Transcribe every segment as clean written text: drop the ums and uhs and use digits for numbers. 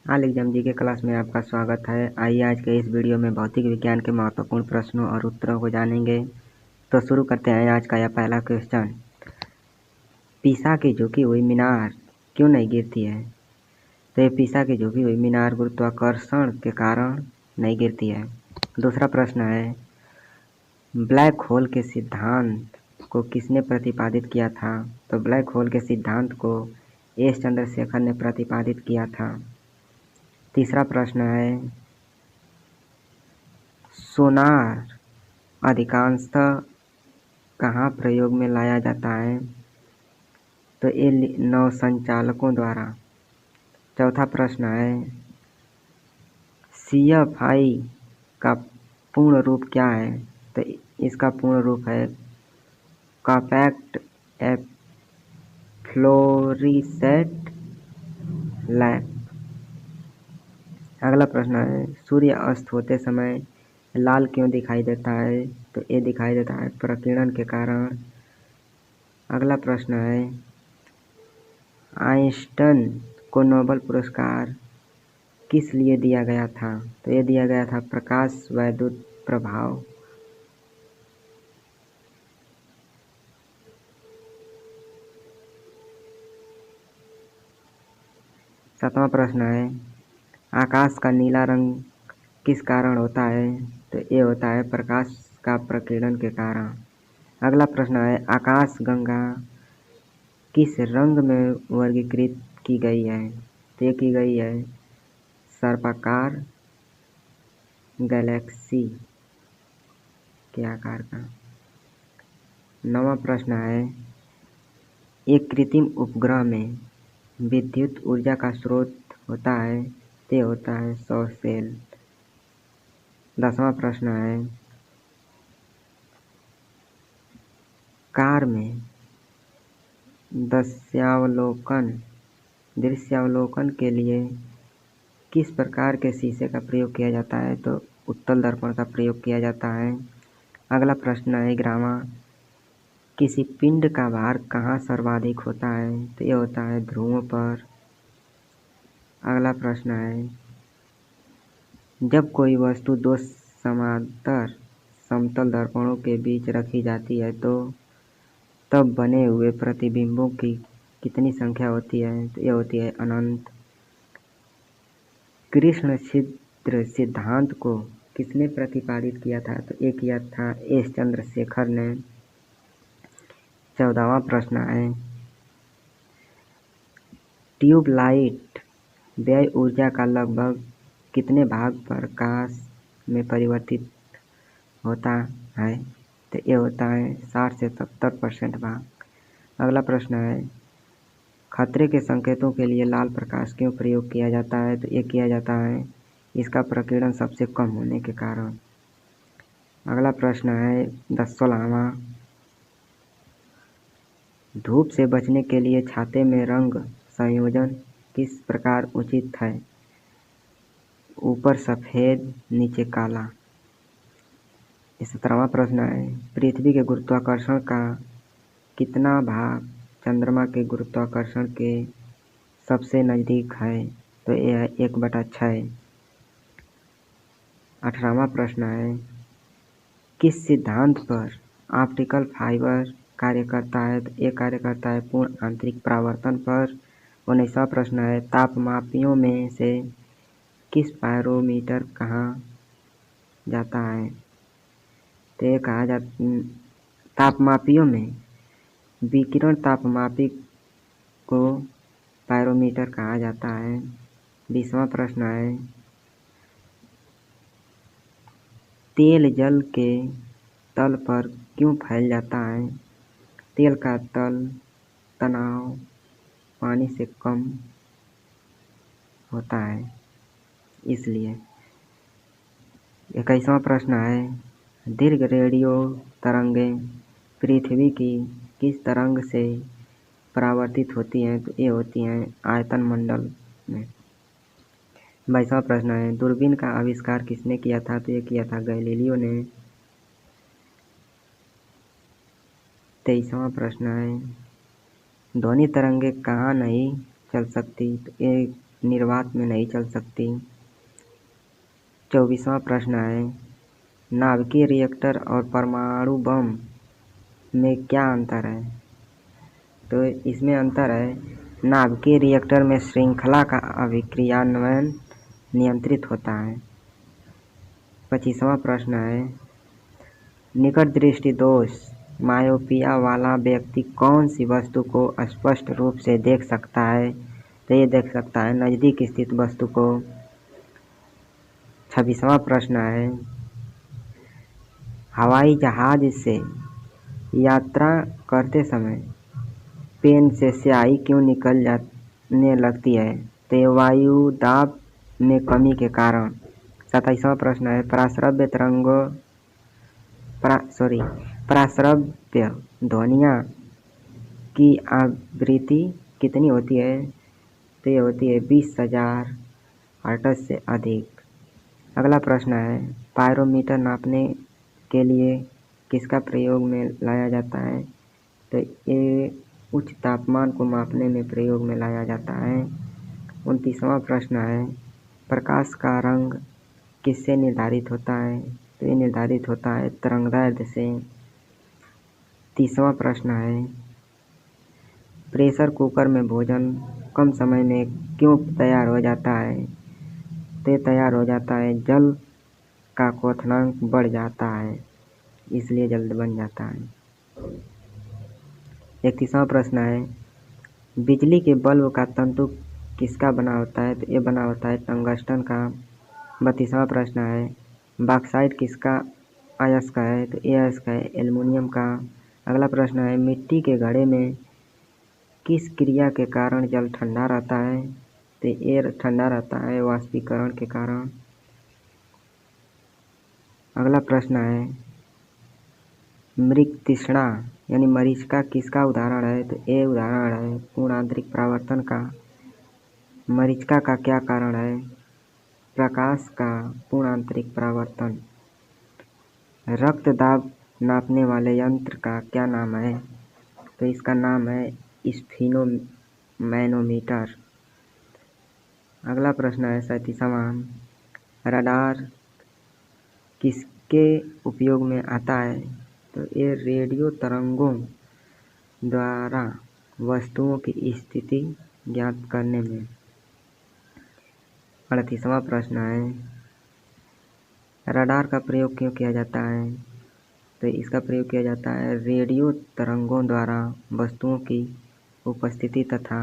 हाल exam जी के class में आपका स्वागत है। आइए आज के इस वीडियो में भौतिक विज्ञान के महत्वपूर्ण प्रश्नों और उत्तरों को जानेंगे। तो शुरू करते हैं आज का यह पहला क्वेश्चन। पीसा की झुकी हुई मीनार क्यों नहीं गिरती है? तो ये पीसा की झुकी हुई मीनार गुरुत्वाकर्षण के कारण नहीं गिरती है। दूसरा प्रश्न है, ब्लैक होल के सिद्धांत को किसने प्रतिपादित किया था? तो ब्लैक होल के सिद्धांत को एस चंद्रशेखर ने प्रतिपादित किया था। तीसरा प्रश्न है, सोनार अधिकांशतः कहाँ प्रयोग में लाया जाता है? तो ये नौसंचालकों द्वारा। चौथा प्रश्न है, CFI का पूर्ण रूप क्या है? तो इसका पूर्ण रूप है कॉम्पैक्ट फ्लोरिसेंट लैंप। अगला प्रश्न है, सूर्य अस्त होते समय लाल क्यों दिखाई देता है? तो ये दिखाई देता है प्रकीर्णन के कारण। अगला प्रश्न है, आइंस्टाइन को नोबेल पुरस्कार किस लिए दिया गया था? तो ये दिया गया था प्रकाश वैद्युत प्रभाव। सातवां प्रश्न है, आकाश का नीला रंग किस कारण होता है? तो ये होता है प्रकाश का प्रकीर्णन के कारण। अगला प्रश्न है, आकाशगंगा किस रंग में वर्गीकृत की गई है? तो ये की गई है सर्पाकार गैलेक्सी के आकार का। नौवां प्रश्न है, एक कृत्रिम उपग्रह में विद्युत ऊर्जा का स्रोत होता है, ते होता है सौर सेल। 10वां प्रश्न है, कार में दृश्यावलोकन के लिए किस प्रकार के शीशे का प्रयोग किया जाता है? तो उत्तल दर्पण का प्रयोग किया जाता है। अगला प्रश्न है 11वां, किसी पिंड का भार कहाँ सर्वाधिक होता है? तो ये होता है ध्रुवों पर। अगला प्रश्न है, जब कोई वस्तु दो समांतर समतल दर्पणों के बीच रखी जाती है तो तब बने हुए प्रतिबिंबों की कितनी संख्या होती है? तो ये होती है अनंत। कृष्ण छिद्र सिद्धांत को किसने प्रतिपादित किया था? तो ये किया था एस चंद्रशेखर ने। 14वां प्रश्न है, ट्यूबलाइट व्यय ऊर्जा का लगभग कितने भाग प्रकाश में परिवर्तित होता है? तो ये होता है 60 से 70% भाग। अगला प्रश्न है, खतरे के संकेतों के लिए लाल प्रकाश क्यों प्रयोग किया जाता है? तो ये किया जाता है इसका प्रकीर्णन सबसे कम होने के कारण। अगला प्रश्न है 16वां, धूप से बचने के लिए छाते में रंग संयोजन किस प्रकार उचित है? ऊपर सफ़ेद नीचे काला। 17वां प्रश्न है, पृथ्वी के गुरुत्वाकर्षण का कितना भाग चंद्रमा के गुरुत्वाकर्षण के सबसे नज़दीक है? तो यह 1/6। 18वां प्रश्न है, किस सिद्धांत पर ऑप्टिकल फाइबर कार्य करता है? तो ये कार्य करता है पूर्ण आंतरिक परावर्तन पर। 19वां प्रश्न है, तापमापियों में से किस पायरोमीटर कहा जाता है? तो ये कहा जाता तापमापियों में विकिरण तापमापी को पायरोमीटर कहा जाता है। 20वां प्रश्न है, तेल जल के तल पर क्यों फैल जाता है? तेल का तल तनाव पानी से कम होता है इसलिए। 21वां प्रश्न है, दीर्घ रेडियो तरंगें पृथ्वी की किस तरंग से परावर्तित होती हैं? तो ये होती हैं आयतन मंडल में। 22वां प्रश्न है, दूरबीन का आविष्कार किसने किया था? तो ये किया था गैलीलियो ने। 23वां प्रश्न है, ध्वनि तरंगें कहाँ नहीं चल सकती? तो ये निर्वात में नहीं चल सकती। 24वां प्रश्न है, नाभिकीय रिएक्टर और परमाणु बम में क्या अंतर है? तो इसमें अंतर है, नाभिकीय रिएक्टर में श्रृंखला का अभिक्रियान्वयन नियंत्रित होता है। 25वां प्रश्न है, निकट दृष्टि दोष मायोपिया वाला व्यक्ति कौन सी वस्तु को स्पष्ट रूप से देख सकता है? तो ये देख सकता है नज़दीक स्थित वस्तु को। 26वां प्रश्न है, हवाई जहाज से यात्रा करते समय पेन से स्याही क्यों निकल जाने लगती है? तो वायु दाब में कमी के कारण। 27वां प्रश्न है, प्राश्रव्य ध्वनियाँ की आवृत्ति कितनी होती है? तो ये होती है 20,000 हर्ट्ज से अधिक। अगला प्रश्न है, पायरोमीटर नापने के लिए किसका प्रयोग में लाया जाता है? तो ये उच्च तापमान को मापने में प्रयोग में लाया जाता है। 29वां प्रश्न है, प्रकाश का रंग किससे निर्धारित होता है? तो ये निर्धारित होता है तरंगदैर्ध्य से। 30वां प्रश्न है, प्रेशर कुकर में भोजन कम समय में क्यों तैयार हो जाता है? तो ये तैयार हो जाता है जल का क्वथनांक बढ़ जाता है, इसलिए जल्द बन जाता है। 31वां प्रश्न है, बिजली के बल्ब का तंतु किसका बना होता है? तो ये बना होता है टंगस्टन का। 32वां प्रश्न है, बॉक्साइट किसका अयस्क है? तो ये अयस्क है एल्युमिनियम का। अगला प्रश्न है, मिट्टी के घड़े में किस क्रिया के कारण जल ठंडा रहता है? तो ये ठंडा रहता है वाष्पीकरण के कारण। अगला प्रश्न है, मृगतृष्णा यानी मरीचिका किसका उदाहरण है? तो ये उदाहरण है पूर्ण आंतरिक परावर्तन का। मरीचिका का क्या कारण है? प्रकाश का पूर्ण आंतरिक परावर्तन। रक्त दाब नापने वाले यंत्र का क्या नाम है? तो इसका नाम है स्फिनोमैनोमीटर। अगला प्रश्न है 37वां, रडार किसके उपयोग में आता है? तो ये रेडियो तरंगों द्वारा वस्तुओं की स्थिति ज्ञात करने में। 38वां प्रश्न है, रडार का प्रयोग क्यों किया जाता है? तो इसका प्रयोग किया जाता है रेडियो तरंगों द्वारा वस्तुओं की उपस्थिति तथा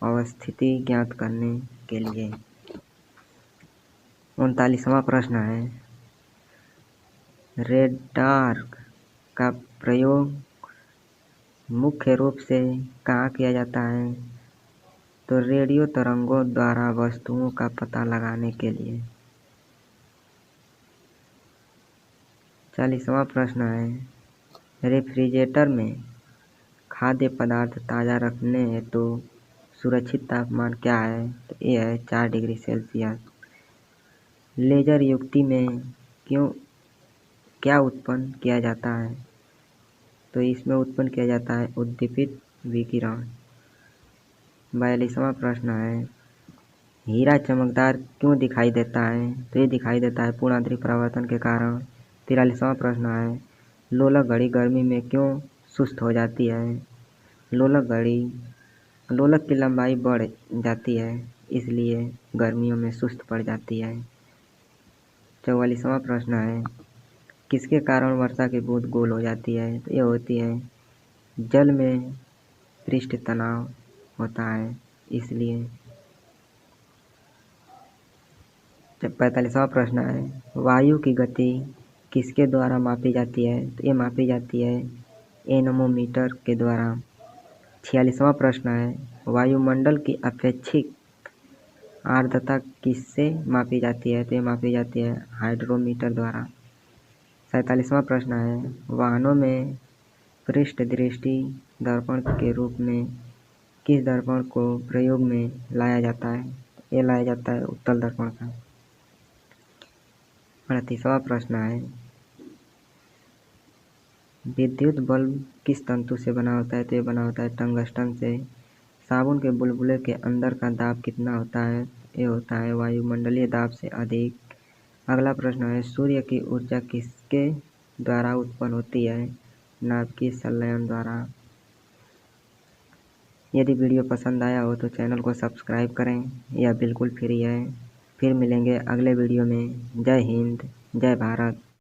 अवस्थिति ज्ञात करने के लिए। 39वां प्रश्न है, रेडार का प्रयोग मुख्य रूप से कहाँ किया जाता है? तो रेडियो तरंगों द्वारा वस्तुओं का पता लगाने के लिए। 40वां प्रश्न है, रेफ्रिजरेटर में खाद्य पदार्थ ताज़ा रखने हेतु तो सुरक्षित तापमान क्या है? तो ये है 4 डिग्री सेल्सियस। लेजर युक्ति में क्या उत्पन्न किया जाता है? तो इसमें उत्पन्न किया जाता है उद्दीपित विकिरण। 42वां प्रश्न है, हीरा चमकदार क्यों दिखाई देता है? तो ये दिखाई देता है पूर्ण आंतरिक परावर्तन के कारण। 43वां प्रश्न है, लोलक घड़ी गर्मी में क्यों सुस्त हो जाती है? लोलक की लंबाई बढ़ जाती है, इसलिए गर्मियों में सुस्त पड़ जाती है। 44वां प्रश्न है, किसके कारण वर्षा की बूंद गोल हो जाती है? तो ये होती है जल में पृष्ठ तनाव होता है, इसलिए। 45वां प्रश्न है, वायु की गति किसके द्वारा मापी जाती है? तो ये मापी जाती है एनेमोमीटर के द्वारा। 46वां प्रश्न है, वायुमंडल की अपेक्षित आर्द्रता किससे मापी जाती है? तो ये मापी जाती है हाइड्रोमीटर द्वारा। 47वां प्रश्न है, वाहनों में पृष्ठ दृष्टि दर्पण के रूप में किस दर्पण को प्रयोग में लाया जाता है? ये लाया जाता है उत्तल दर्पण का। 38वां प्रश्न है, विद्युत बल्ब किस तंतु से बना होता है? तो ये बना होता है टंगस्टन से। साबुन के बुलबुले के अंदर का दाब कितना होता है? ये होता है वायुमंडलीय दाब से अधिक। अगला प्रश्न है, सूर्य की ऊर्जा किसके द्वारा उत्पन्न होती है? नाभिकीय संलयन द्वारा। यदि वीडियो पसंद आया हो तो चैनल को सब्सक्राइब करें, यह बिल्कुल फ्री है। फिर मिलेंगे अगले वीडियो में। जय हिंद, जय भारत।